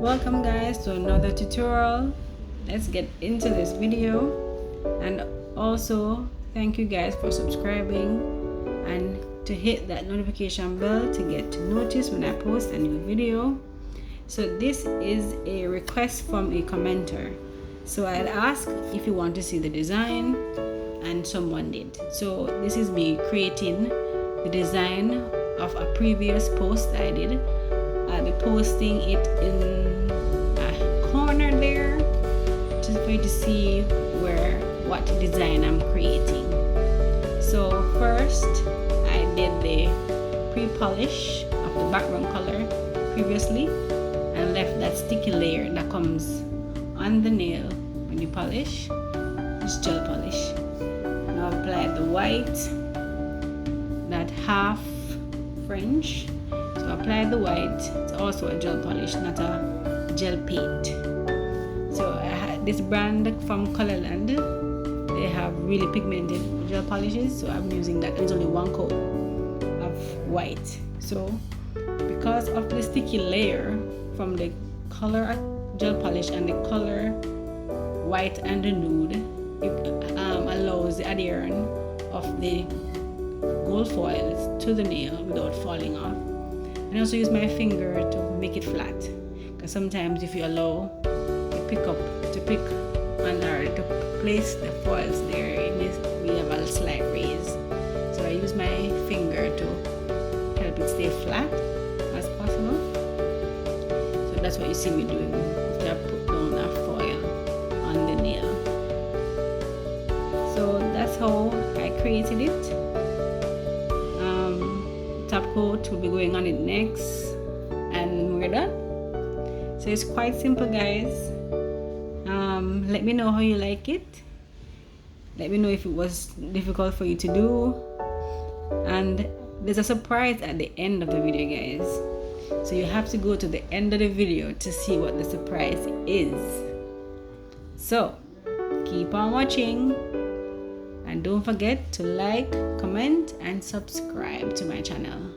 Welcome guys to another tutorial. Let's get into this video, and also thank you guys for subscribing and to hit that notification bell to get to notice when I post a new video. So this is a request from a commenter. So I had asked if you want to see the design, and someone did. So this is me creating the design of a previous post I did. I'll be posting it in a corner there just for you to see what design I'm creating. So first I did the pre-polish of the background color previously and left that sticky layer that comes on the nail when you polish. Just gel polish. Now apply the white, that half French. So apply the white. It's also a gel polish, not a gel paint. So I had this brand from Colorland. They have really pigmented gel polishes, so I'm using that. There's only one coat of white. So because of the sticky layer from the color gel polish and the color white and the nude, it allows the adherence of the gold foils to the nail without falling off. And I also use my finger to make it flat, because sometimes if you allow to pick on or to place the foils there, it may have a slight raise. So I use my finger to help it stay flat as possible. So that's what you see me doing after I put down a foil on the nail. So that's how I created it. Top coat will be going on it next, and we're done. So it's quite simple, guys. Let me know how you like it. Let me know if it was difficult for you to do, and there's a surprise at the end of the video, guys. So you have to go to the end of the video to see what the surprise is. So keep on watching, and don't forget to like, comment, and subscribe to my channel.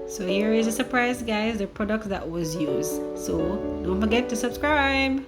So here is a surprise, guys, the product that was used. So don't forget to subscribe.